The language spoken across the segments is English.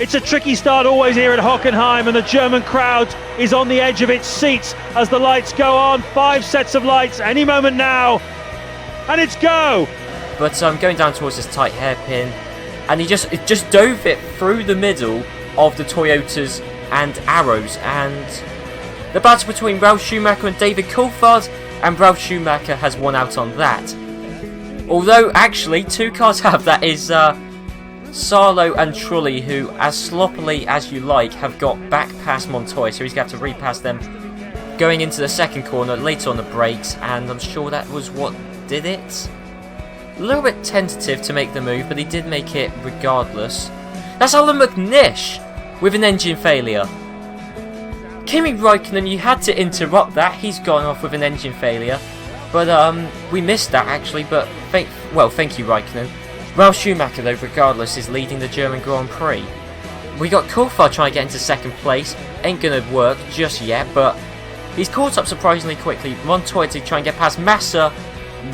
It's a tricky start always here at Hockenheim, and the German crowd is on the edge of its seats as the lights go on. 5 sets of lights, any moment now, and it's go! But going down towards this tight hairpin, and he just dove it through the middle of the Toyotas and Arrows, and the battle between Ralf Schumacher and David Coulthard, and Ralf Schumacher has won out on that. Although, actually, 2 cars have, that is Sarlo and Trulli, who, as sloppily as you like, have got back past Montoya, so he's going to have to repass them going into the second corner, later on the brakes, and I'm sure that was what did it. A little bit tentative to make the move, but he did make it regardless. That's Alan McNish with an engine failure. Kimi Räikkönen, you had to interrupt that. He's gone off with an engine failure. But we missed that actually, but thank you Räikkönen. Ralf Schumacher though, regardless, is leading the German Grand Prix. We got Coulthard trying to get into second place. Ain't gonna work just yet, but he's caught up surprisingly quickly. Montoya to try and get past Massa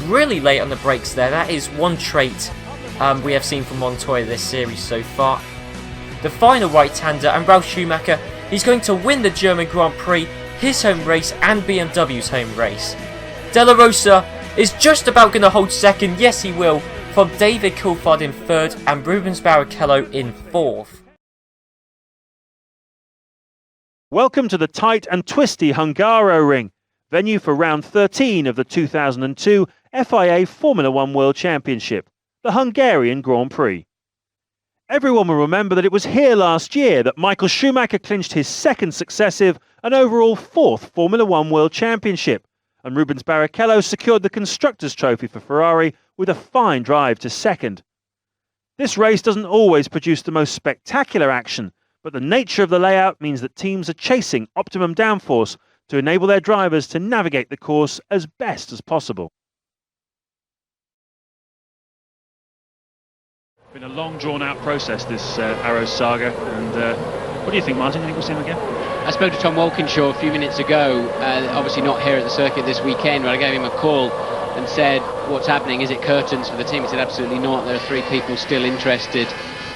really late on the brakes there. That is one trait we have seen from Montoya this series so far. The final right-hander, and Ralf Schumacher, he's going to win the German Grand Prix, his home race and BMW's home race. De La Rosa is just about going to hold second, yes he will, from David Coulthard in third and Rubens Barrichello in fourth. Welcome to the tight and twisty Hungaroring, venue for round 13 of the 2002 FIA Formula One World Championship, the Hungarian Grand Prix. Everyone will remember that it was here last year that Michael Schumacher clinched his second successive and overall 4th Formula One World Championship, and Rubens Barrichello secured the Constructors' Trophy for Ferrari with a fine drive to second. This race doesn't always produce the most spectacular action, but the nature of the layout means that teams are chasing optimum downforce to enable their drivers to navigate the course as best as possible. It's been a long drawn-out process, this Arrows saga, and what do you think, Martin? Do you think we'll see him again? I spoke to Tom Walkinshaw a few minutes ago, obviously not here at the circuit this weekend, but I gave him a call and said, what's happening, is it curtains for the team? He said absolutely not, there are 3 people still interested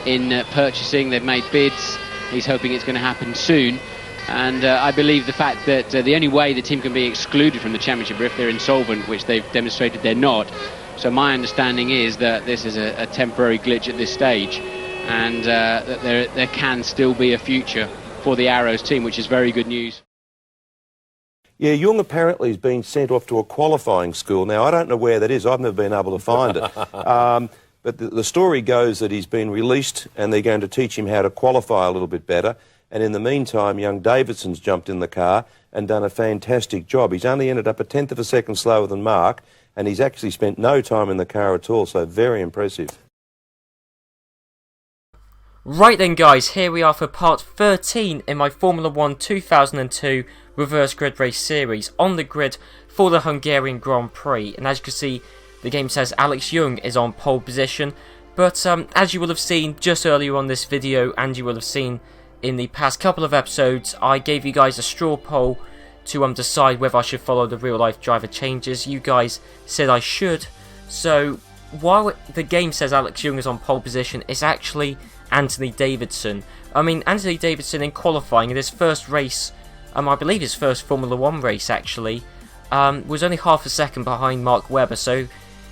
in purchasing, they've made bids, he's hoping it's going to happen soon, and I believe the fact that the only way the team can be excluded from the championship are if they're insolvent, which they've demonstrated they're not. So my understanding is that this is a temporary glitch at this stage, and that there can still be a future for the Arrows team, which is very good news. Yeah, Jung apparently has been sent off to a qualifying school. Now, I don't know where that is. I've never been able to find it. But the story goes that he's been released and they're going to teach him how to qualify a little bit better. And in the meantime, young Davidson's jumped in the car and done a fantastic job. He's only ended up 1/10 of a second slower than Mark, and he's actually spent no time in the car at all, so very impressive. Right then guys, here we are for part 13 in my Formula 1 2002 reverse grid race series on the grid for the Hungarian Grand Prix. And as you can see, the game says Alex Young is on pole position, but as you will have seen just earlier on this video, and you will have seen in the past couple of episodes, I gave you guys a straw poll to decide whether I should follow the real life driver changes. You guys said I should, so while the game says Alex Young is on pole position, it's actually Anthony Davidson. I mean, Anthony Davidson in qualifying in his first race, I believe his first Formula 1 race actually, was only half a second behind Mark Webber, so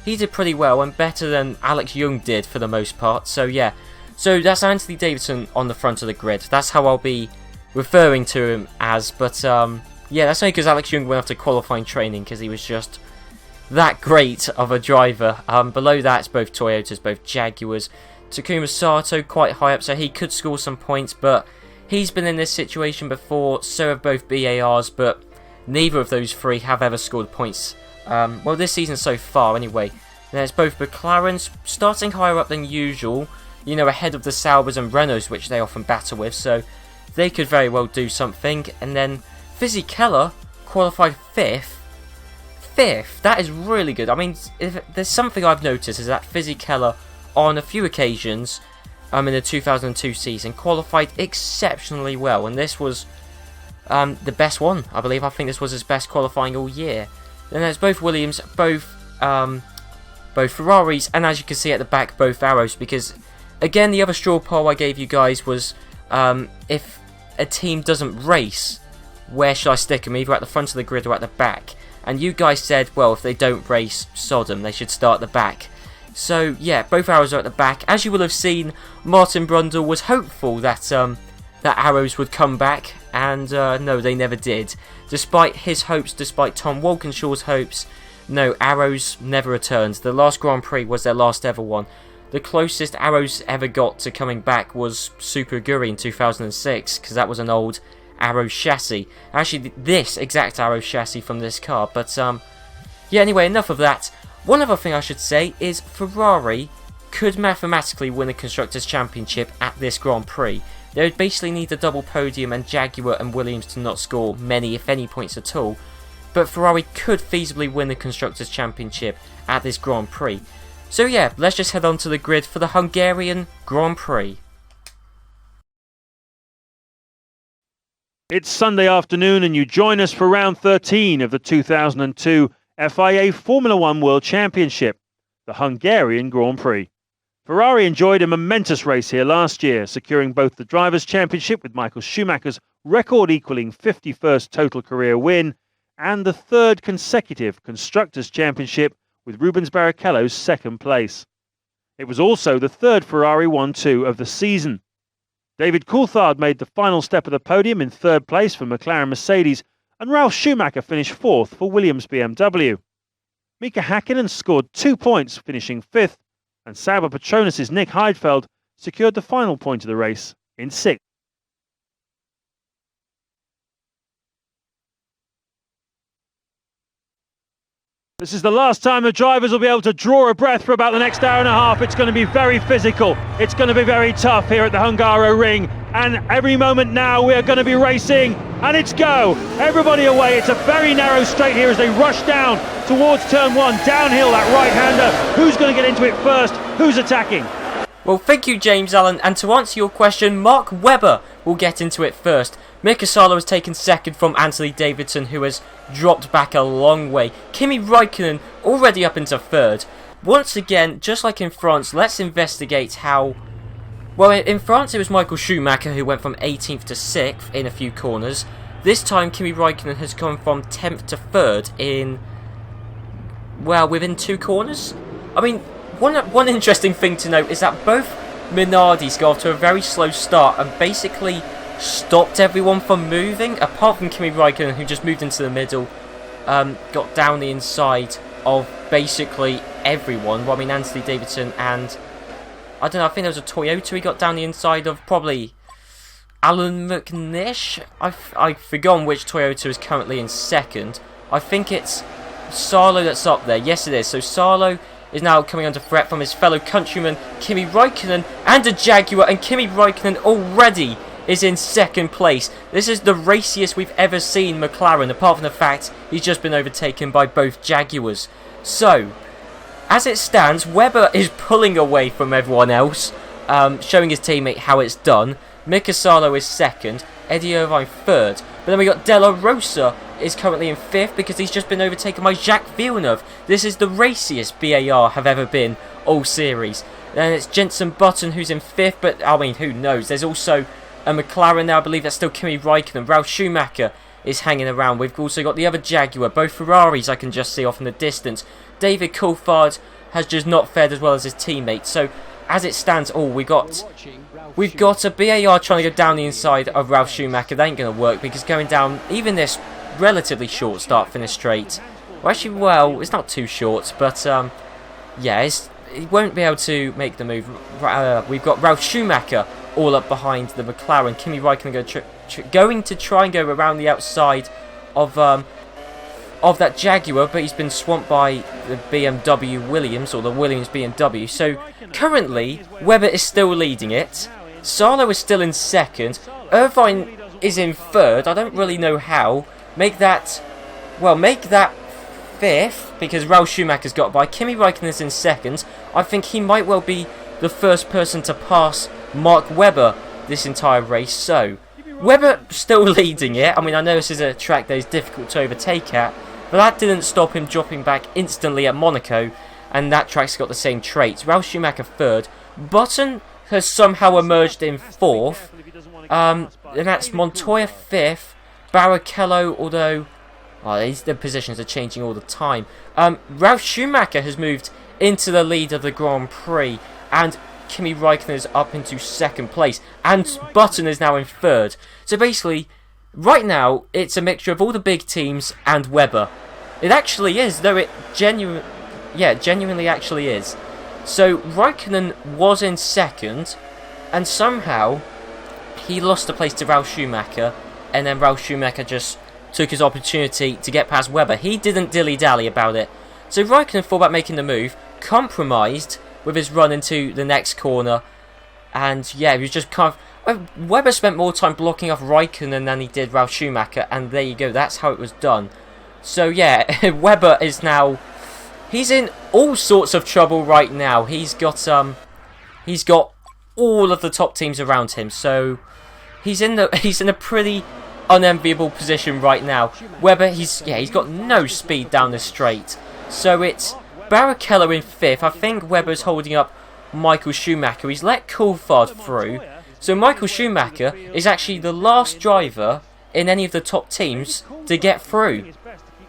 he did pretty well and better than Alex Young did for the most part. So yeah, so that's Anthony Davidson on the front of the grid. That's how I'll be referring to him as, but yeah, that's only because Alex Young went off to qualifying training because he was just that great of a driver. Below that, it's both Toyotas, both Jaguars. Takuma Sato quite high up, so he could score some points, but he's been in this situation before, so have both BARs, but neither of those 3 have ever scored points, well, this season so far anyway. There's both McLarens starting higher up than usual, you know, ahead of the Saubers and Renaults, which they often battle with, so they could very well do something. And then Fisichella qualified 5th. That is really good. I mean, if there's something I've noticed is that Fisichella on a few occasions in the 2002 season qualified exceptionally well, and this was the best one, I believe. I think this was his best qualifying all year. Then there's both Williams, both Ferraris, and as you can see at the back, both Arrows, because again, the other straw poll I gave you guys was if a team doesn't race, where should I stick them, either at the front of the grid or at the back? And you guys said, well, if they don't race, sod 'em, they should start at the back. So yeah, both arrows are at the back. As you will have seen, Martin Brundle was hopeful that that arrows would come back, and no, they never did. Despite his hopes, despite Tom Walkinshaw's hopes, no, arrows never returned. The last Grand Prix was their last ever one. The closest arrows ever got to coming back was Super Hungary in 2006, because that was an old Arrow chassis. Actually, this exact Arrow chassis from this car. But yeah, anyway, enough of that. One other thing I should say is Ferrari could mathematically win the Constructors' Championship at this Grand Prix. They would basically need a double podium and Jaguar and Williams to not score many, if any, points at all. But Ferrari could feasibly win the Constructors' Championship at this Grand Prix. So yeah, let's just head on to the grid for the Hungarian Grand Prix. It's Sunday afternoon and you join us for round 13 of the 2002 FIA Formula 1 World Championship, the Hungarian Grand Prix. Ferrari enjoyed a momentous race here last year, securing both the Drivers' Championship with Michael Schumacher's record-equalling 51st total career win and the third consecutive Constructors' Championship with Rubens Barrichello's second place. It was also the third Ferrari 1-2 of the season. David Coulthard made the final step of the podium in third place for McLaren Mercedes, and Ralf Schumacher finished fourth for Williams BMW. Mika Häkkinen scored 2 points, finishing fifth, and Sauber Petronas' Nick Heidfeld secured the final point of the race in sixth. This is the last time the drivers will be able to draw a breath for about the next hour and a half. It's going to be very physical. It's going to be very tough here at the Hungaroring. And every moment now we are going to be racing. And it's go. Everybody away. It's a very narrow straight here as they rush down towards turn one. Downhill, that right-hander. Who's going to get into it first? Who's attacking? Well, thank you, James Allen. And to answer your question, Mark Webber will get into it first. Mika Salo has taken second from Anthony Davidson, who has dropped back a long way. Kimi Räikkönen already up into third. Once again, just like in France, let's investigate how... Well, in France it was Michael Schumacher who went from 18th to 6th in a few corners. This time Kimi Räikkönen has gone from 10th to 3rd in... well, within 2 corners? I mean, one interesting thing to note is that both Minardis got off to a very slow start and basically stopped everyone from moving, apart from Kimi Räikkönen, who just moved into the middle, got down the inside of basically everyone. Well, I mean, Anthony Davidson and, I don't know, I think there was a Toyota he got down the inside of, probably Alan McNish? I've forgotten which Toyota is currently in second. I think it's Salo that's up there. Yes, it is. So Salo is now coming under threat from his fellow countryman Kimi Räikkönen and a Jaguar, and Kimi Räikkönen already is in second place. This is the raciest we've ever seen McLaren, apart from the fact he's just been overtaken by both Jaguars. So, as it stands, Webber is pulling away from everyone else, showing his teammate how it's done. Mika Salo is second, Eddie Irvine third, but then we got Della Rosa is currently in fifth because he's just been overtaken by Jacques Villeneuve. This is the raciest BAR have ever been all series. Then it's Jenson Button who's in fifth, but I mean, who knows? There's also a McLaren now, I believe that's still Kimi Räikkönen. Ralf Schumacher is hanging around. We've also got the other Jaguar, both Ferraris I can just see off in the distance. David Coulthard has just not fared as well as his teammates. So as it stands, we've got a BAR trying to go down the inside of Ralf Schumacher. That ain't going to work because going down even this relatively short start finish straight. Well, actually, well, it's not too short, but yeah, he won't be able to make the move. We've got Ralf Schumacher all up behind the McLaren. Kimi Räikkönen going to try and go around the outside of that Jaguar, but he's been swamped by the BMW Williams, or the Williams BMW. So currently, Webber is still leading it. Salo is still in second. Irvine is in third. I don't really know how. Make that fifth, because Ralf Schumacher's got by. Kimi Räikkönen is in second. I think he might well be the first person to pass Mark Webber this entire race. So Webber still leading it. I mean, I know this is a track that is difficult to overtake at, but that didn't stop him dropping back instantly at Monaco, and that track's got the same traits. Ralf Schumacher third. Button has somehow emerged in fourth. And that's Montoya 5th, Barrichello, although the positions are changing all the time. Ralf Schumacher has moved into the lead of the Grand Prix, and Kimi Raikkonen is up into 2nd place, and Button is now in 3rd. So basically, right now, it's a mixture of all the big teams and Webber. It actually is, though it genuinely actually is. So Raikkonen was in 2nd, and somehow he lost the place to Ralf Schumacher, and then Ralf Schumacher just took his opportunity to get past Webber. He didn't dilly-dally about it. So Raikkonen thought about making the move, compromised with his run into the next corner, and yeah, he was just kind of... Webber spent more time blocking off Raikkonen than he did Ralf Schumacher, and there you go, that's how it was done. So yeah, Webber is now... He's in all sorts of trouble right now. He's got all of the top teams around him, so he's in a pretty unenviable position right now. Webber, he's got no speed down the straight. So it's Barrichello in 5th. I think Webber's holding up Michael Schumacher. He's let Coulthard through. So Michael Schumacher is actually the last driver in any of the top teams to get through.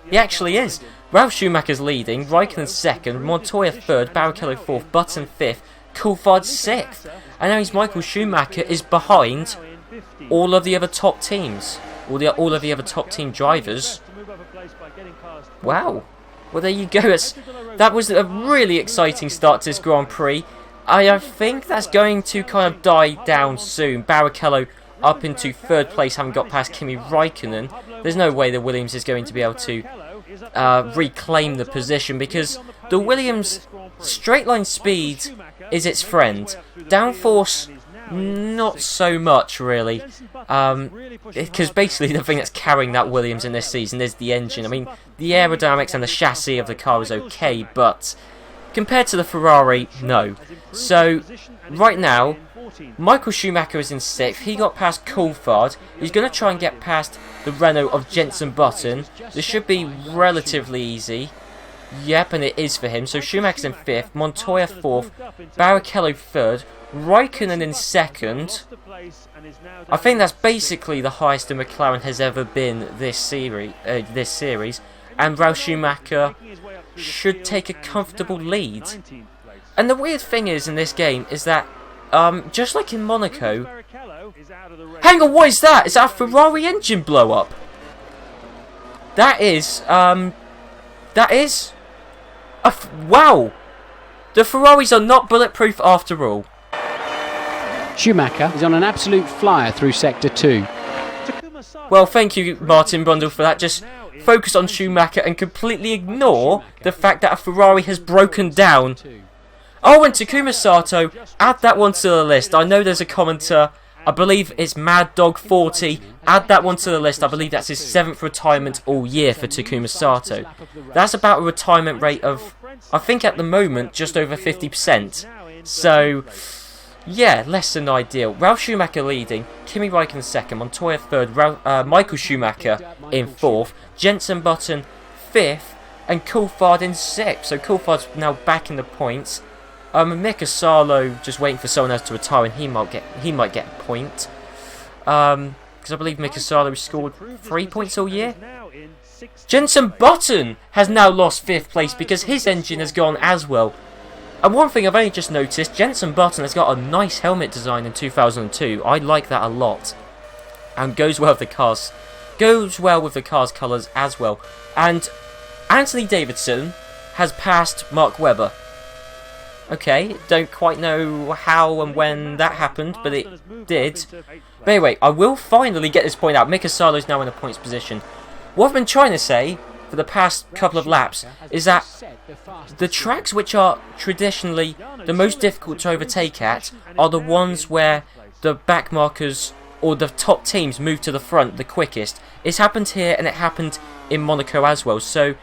He actually is. Ralf Schumacher's leading, Raikkonen 2nd, Montoya 3rd, Barrichello 4th, Button 5th, Coulthard 6th. And now Michael Schumacher is behind all of the other top teams. All of the other top team drivers. Wow. Well, there you go. That was a really exciting start to this Grand Prix. I think that's going to kind of die down soon. Barrichello up into 3rd place, having got past Kimi Raikkonen. There's no way the Williams is going to be able to reclaim the position, because the Williams straight line speed is its friend. Downforce, not so much really, because basically the thing that's carrying that Williams in this season is the engine. I mean, the aerodynamics and the chassis of the car is okay, but compared to the Ferrari, no. So right now, Michael Schumacher is in 6th. He got past Coulthard. He's going to try and get past the Renault of Jenson Button. This should be relatively easy. Yep, and it is for him. So Schumacher's in 5th, Montoya 4th, Barrichello 3rd, Raikkonen in 2nd. I think that's basically the highest a McLaren has ever been this series. And Ralf Schumacher should take a comfortable lead. And the weird thing is in this game is that, just like in Monaco... Hang on, what is that? Is that a Ferrari engine blow up? That is, wow! The Ferraris are not bulletproof after all. Schumacher is on an absolute flyer through Sector 2. Well, thank you, Martin Brundle, for that. Just focus on Schumacher and completely ignore the fact that a Ferrari has broken down. Oh, and Takuma Sato, add that one to the list. I know there's a commenter, I believe it's Mad Dog 40. Add that one to the list. I believe that's his 7th retirement all year for Takuma Sato. That's about a retirement rate of, I think at the moment, just over 50%. So... yeah, less than ideal. Ralf Schumacher leading, Kimi Raikkonen 2nd, Montoya 3rd, Michael Schumacher in 4th, Jenson Button 5th, and Coulthard in 6th. So Coulthard's now back in the points. Mika Salo just waiting for someone else to retire, and he might get a point. Because I believe Mika Salo scored 3 points all year. Jenson Button has now lost 5th place because his engine has gone as well. And one thing I've only just noticed, Jenson Button has got a nice helmet design in 2002. I like that a lot. And goes well with the cars. Goes well with the car's colours as well. And Anthony Davidson has passed Mark Webber. Okay, don't quite know how and when that happened, but it did. But anyway, I will finally get this point out. Mika Salo's now in a points position. What I've been trying to say for the past couple of laps is that the tracks which are traditionally the most difficult to overtake at are the ones where the back markers or the top teams move to the front the quickest. It's happened here and it happened in Monaco as well, so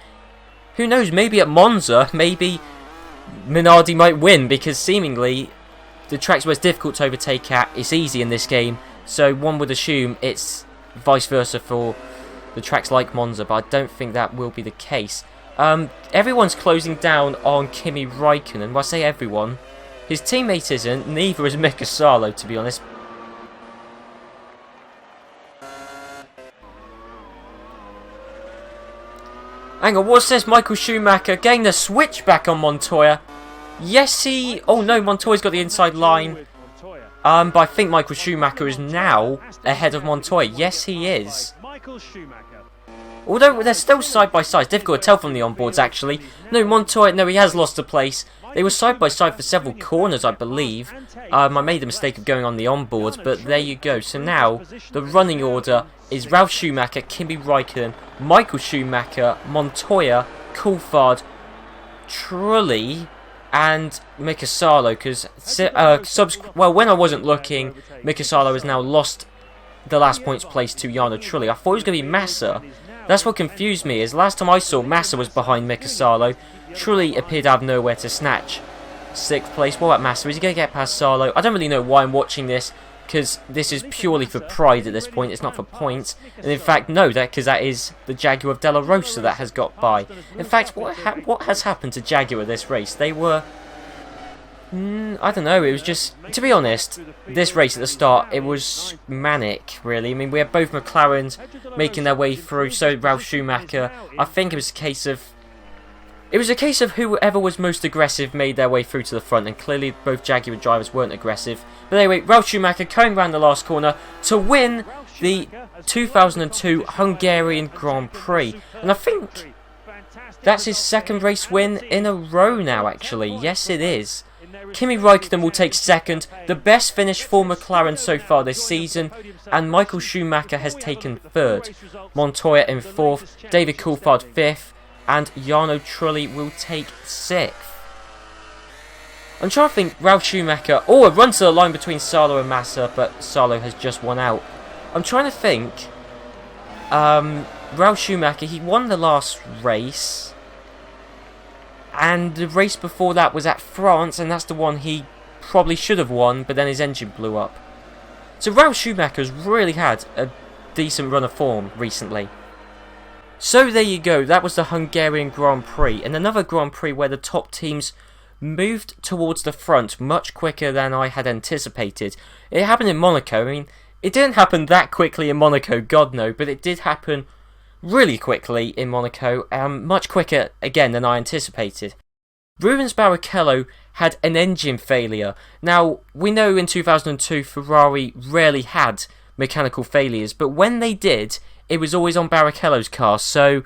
who knows, maybe at Monza, maybe Minardi might win, because seemingly the tracks where it's difficult to overtake at is easy in this game, so one would assume it's vice versa for the tracks like Monza, but I don't think that will be the case. Everyone's closing down on Kimi Raikkonen. Well, I say everyone. His teammate isn't, neither is Mika Salo, to be honest. Hang on, what's this? Michael Schumacher getting the switch back on Montoya. Yes, he... Oh no, Montoya's got the inside line. But I think Michael Schumacher is now ahead of Montoya. Yes, he is. Although they're still side by side. It's difficult to tell from the onboards, actually. No, Montoya, no, he has lost a place. They were side by side for several corners, I believe. I made the mistake of going on the onboards, but there you go. So now, the running order is Ralf Schumacher, Kimi Räikkönen, Michael Schumacher, Montoya, Coulthard, Trulli, and Mika Salo, because when I wasn't looking, Mika Salo has now lost the last points place to Jarno Trulli. I thought it was going to be Massa. That's what confused me, is last time I saw Massa was behind Mika Salo. Trulli appeared out of nowhere to snatch 6th place. What about Massa? Is he going to get past Salo? I don't really know why I'm watching this, because this is purely for pride at this point. It's not for points. And in fact, no, because that is the Jaguar of Della Rosa that has got by. In fact, what has happened to Jaguar this race? They were... I don't know, it was just... To be honest, this race at the start, it was manic, really. I mean, we had both McLarens making their way through, so did Ralf Schumacher. I think it was a case of... whoever was most aggressive made their way through to the front, and clearly both Jaguar drivers weren't aggressive. But anyway, Ralf Schumacher coming around the last corner to win the 2002 Hungarian Grand Prix. And I think that's his 2nd race win in a row now, actually. Yes, it is. Kimi Räikkönen will take 2nd, the best finish for McLaren so far this season, and Michael Schumacher has taken 3rd. Montoya in 4th, David Coulthard 5th, and Jarno Trulli will take 6th. I'm trying to think, Ralf Schumacher... Oh, a run to the line between Salo and Massa, but Salo has just won out. I'm trying to think... Ralf Schumacher, he won the last race... And the race before that was at France, and that's the one he probably should have won, but then his engine blew up. So Ralf Schumacher's really had a decent run of form recently. So there you go, that was the Hungarian Grand Prix, and another Grand Prix where the top teams moved towards the front much quicker than I had anticipated. It happened in Monaco. I mean, it didn't happen that quickly in Monaco, God no, but it did happen really quickly in Monaco, much quicker again than I anticipated. Rubens Barrichello had an engine failure. Now, we know in 2002 Ferrari rarely had mechanical failures, but when they did, it was always on Barrichello's car, so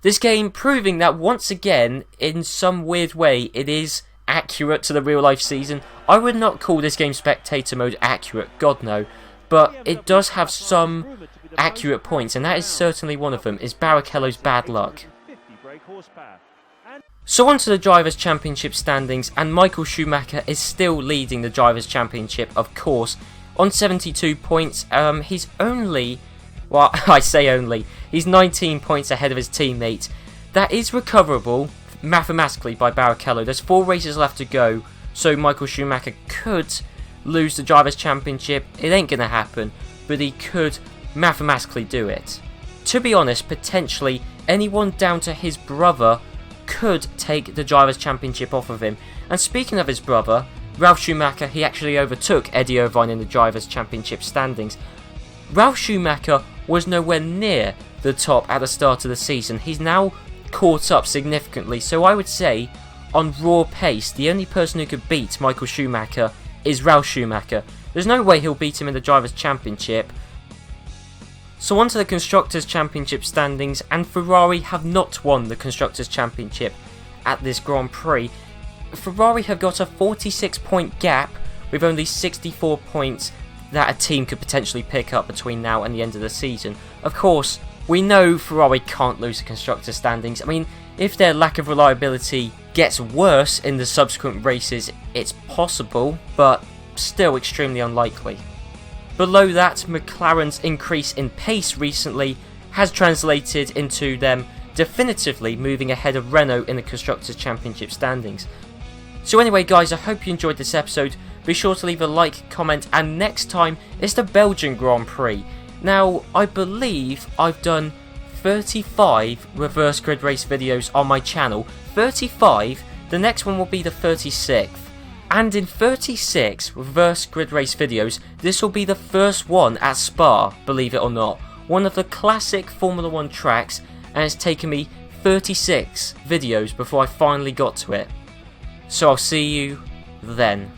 this game proving that once again, in some weird way, it is accurate to the real life season. I would not call this game Spectator mode accurate, God no, but it does have some accurate points, and that is certainly one of them, is Barrichello's bad luck. So on to the Drivers' Championship standings, and Michael Schumacher is still leading the Drivers' Championship, of course, on 72 points. He's only, well, I say only, he's 19 points ahead of his teammate. That is recoverable mathematically by Barrichello. There's 4 races left to go, so Michael Schumacher could lose the Drivers' Championship. It ain't gonna happen, but he could mathematically do it. To be honest, potentially anyone down to his brother could take the Drivers' Championship off of him. And speaking of his brother, Ralf Schumacher, he actually overtook Eddie Irvine in the Drivers' Championship standings. Ralf Schumacher was nowhere near the top at the start of the season. He's now caught up significantly, so I would say on raw pace the only person who could beat Michael Schumacher is Ralf Schumacher. There's no way he'll beat him in the Drivers' Championship. So on to the Constructors' Championship standings, and Ferrari have not won the Constructors' Championship at this Grand Prix. Ferrari have got a 46 point gap with only 64 points that a team could potentially pick up between now and the end of the season. Of course, we know Ferrari can't lose the Constructors' standings. I mean, if their lack of reliability gets worse in the subsequent races, it's possible, but still extremely unlikely. Below that, McLaren's increase in pace recently has translated into them definitively moving ahead of Renault in the Constructors' Championship standings. So anyway guys, I hope you enjoyed this episode. Be sure to leave a like, comment, and next time it's the Belgian Grand Prix. Now, I believe I've done 35 reverse grid race videos on my channel. 35, the next one will be the 36th. And in 36 reverse grid race videos, this will be the first one at Spa, believe it or not. One of the classic Formula 1 tracks, and it's taken me 36 videos before I finally got to it. So I'll see you then.